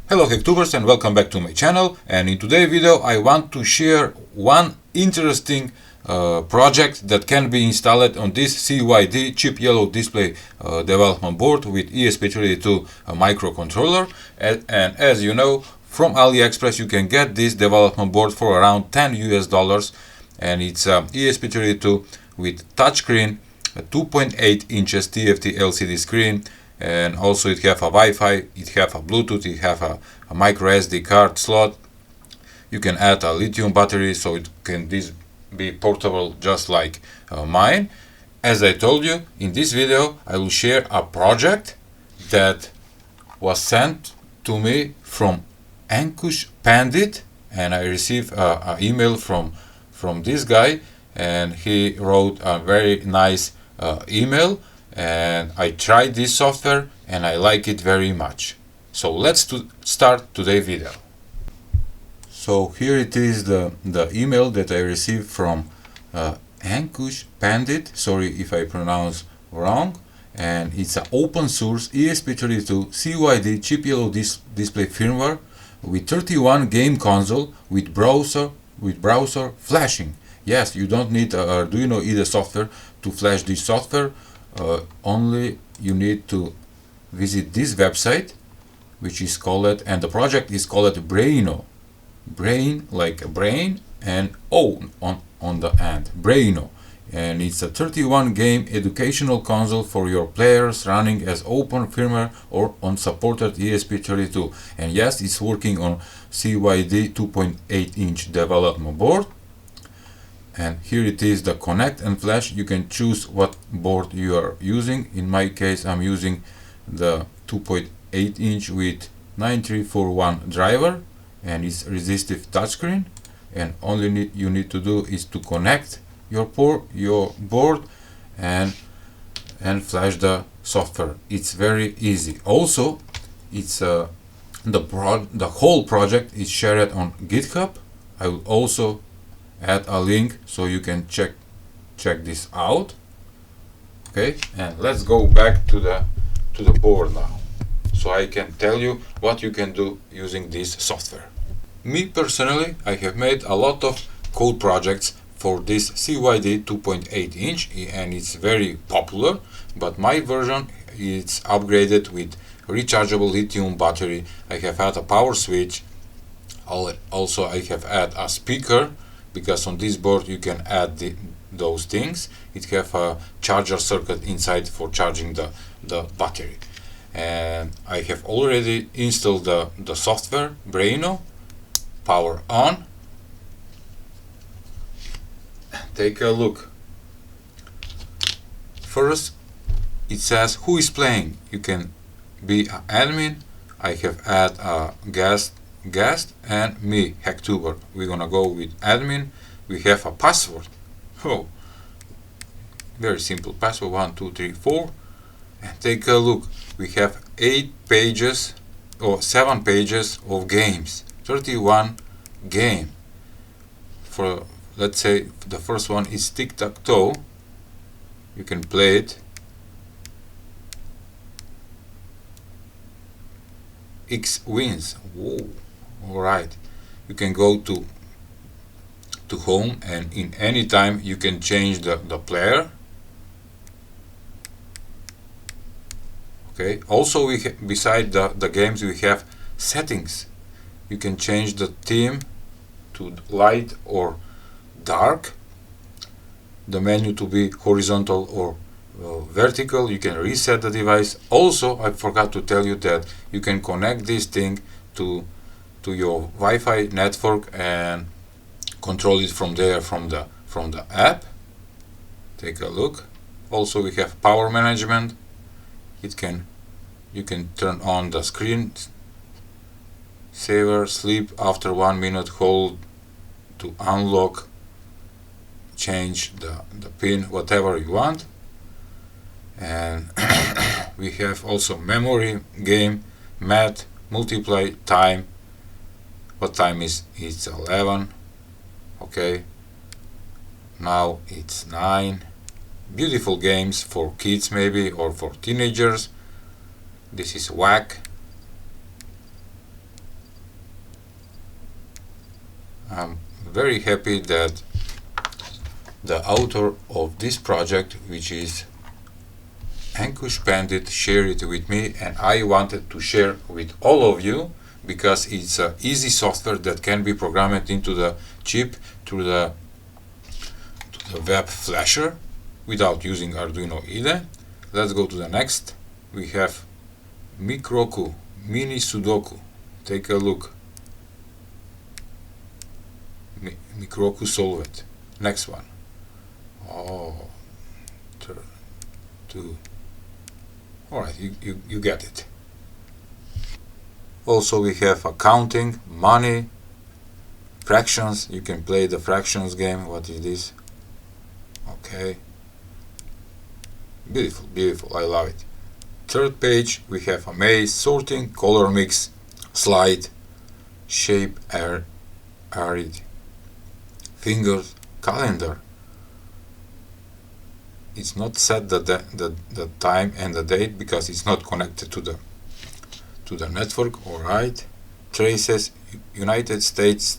Hello Hacktubers and welcome back to my channel, and in today's video I want to share one interesting project that can be installed on this CYD chip yellow display development board with ESP32 microcontroller, and as you know, from AliExpress you can get this development board for around $10 US, and it's ESP32 with touchscreen, a 2.8 inches TFT LCD screen, and also it have a Wi-Fi, it have a Bluetooth, it have a micro SD card slot. You can add a lithium battery, so it can be portable just like mine. As I told you, in this video I will share a project that was sent to me from Ankush Pandit, and I received an email from this guy, and he wrote a very nice email, and I tried this software and I like it very much. So let's start today's video. So here it is, the email that I received from Ankush Pandit, sorry if I pronounce wrong, and it's an open source ESP32 CYD chip yellow display firmware with 31 game console with browser flashing. Yes, you don't need Arduino either software to flash this software. Only you need to visit this website, which is called, and the project is called Braino. Brain like a brain and O on the end, Braino, and it's a 31 game educational console for your players running as open firmware or on supported ESP32. And yes, it's working on CYD 2.8 inch development board. And here it is, the connect and flash. You can choose what board you are using. In my case, I'm using the 2.8 inch with 9341 driver, and it's resistive touchscreen. And only you need to do is to connect your board and flash the software. It's very easy. Also, it's the whole project is shared on GitHub. I will also add a link so you can check this out. Okay, and let's go back to the board now, so I can tell you what you can do using this software. Me personally, I have made a lot of code projects for this CYD 2.8 inch, and it's very popular, but my version is upgraded with rechargeable lithium battery. I have had a power switch. Also I have added a speaker, because on this board you can add those things. It have a charger circuit inside for charging the battery. And I have already installed the software Braino. Power on. Take a look. First it says who is playing. You can be an admin. I have added a guest and me, Hacktuber. We're gonna go with admin. We have a password. Oh, very simple password, 1 2 3 4. And take a look. We have 8 pages or 7 pages of games, 31 game. For, let's say, the first one is tic-tac-toe. You can play it. X wins. Whoa. Alright, you can go to home, and in any time you can change the player. Okay, also we beside the games we have settings. You can change the theme to light or dark, the menu to be horizontal or vertical. You can reset the device. Also, I forgot to tell you that you can connect this thing to your Wi-Fi network and control it from there, from the app. Take a look. Also we have power management. You can turn on the screen saver, sleep after 1 minute, hold to unlock, change the pin, whatever you want. And we have also memory, game, math, multiply, time. What time is it's 11. Okay, now it's 9. Beautiful games for kids maybe, or for teenagers. This is whack. I'm very happy that the author of this project, which is Ankush Pandit, shared it with me, and I wanted to share with all of you because it's an easy software that can be programmed into the chip through the web flasher without using Arduino either. Let's go to the next. We have Microscope Mini Sudoku. Take a look. Microscope solve it. Next one. Oh, two. Alright, you get it. Also we have accounting, money, fractions. You can play the fractions game. What is this? Okay. Beautiful, beautiful. I love it. Third page we have a maze, sorting, color mix, slide, shape, arid, fingers, calendar. It's not set the time and the date because it's not connected to the network. All right. Traces, United States.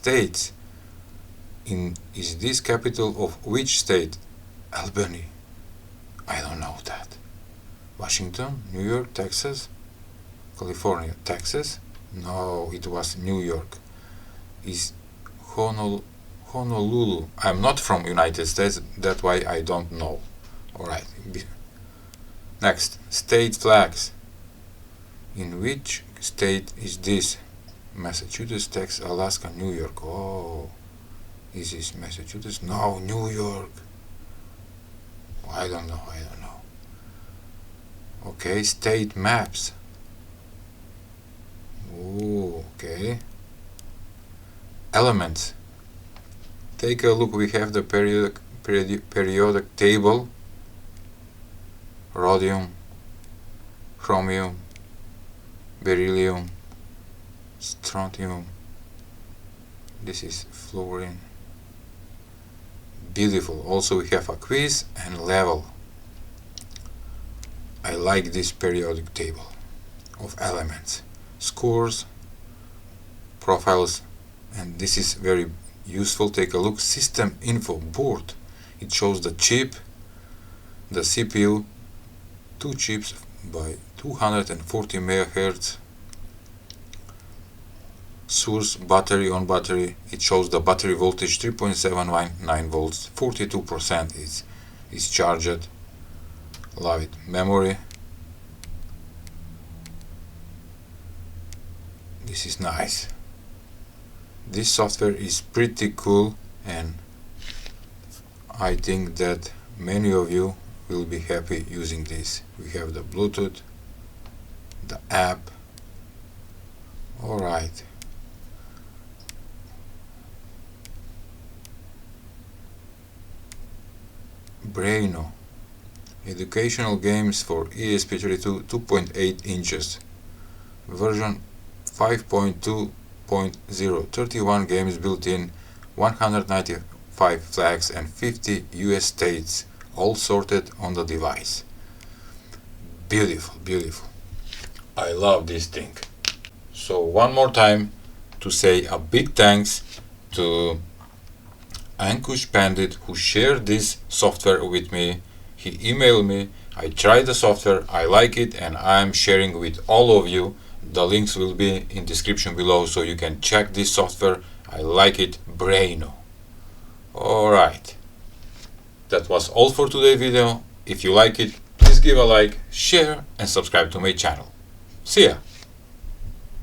Is this capital of which state? Albany. I don't know that. Washington, New York, Texas, California, Texas. No, it was New York. Is Honolulu. I'm not from United States. That's why I don't know. Alright, next, state flags. In which state is this? Massachusetts, Texas, Alaska, New York. Oh, is this Massachusetts? No, New York. I don't know. Okay, state maps. Oh, okay. Elements. Take a look, we have the periodic table. Rhodium, chromium, beryllium, strontium. This is fluorine. Beautiful. Also we have a quiz and level. I like this periodic table of elements. Scores, profiles, and this is very useful. Take a look. System info board. It shows the chip, the CPU, 2 chips by 240 MHz. Source, battery, on battery. It shows the battery voltage 3.79 volts. 42% is charged. Love it. Memory. This is nice. This software is pretty cool, and I think that many of you will be happy using this. We have the Bluetooth, the app. Alright. Braino. Educational games for ESP32 2.8 inches. Version 5.2.0. 31 games built in, 195 flags and 50 US states, all sorted on the device. Beautiful, beautiful. I love this thing. So one more time to say a big thanks to Ankush Pandit, who shared this software with me. He emailed me, I tried the software, I like it, and I'm sharing with all of you. The links will be in description below so you can check this software. I like it. Braino. Alright. That was all for today's video. If you like it, please give a like, share and subscribe to my channel. See ya!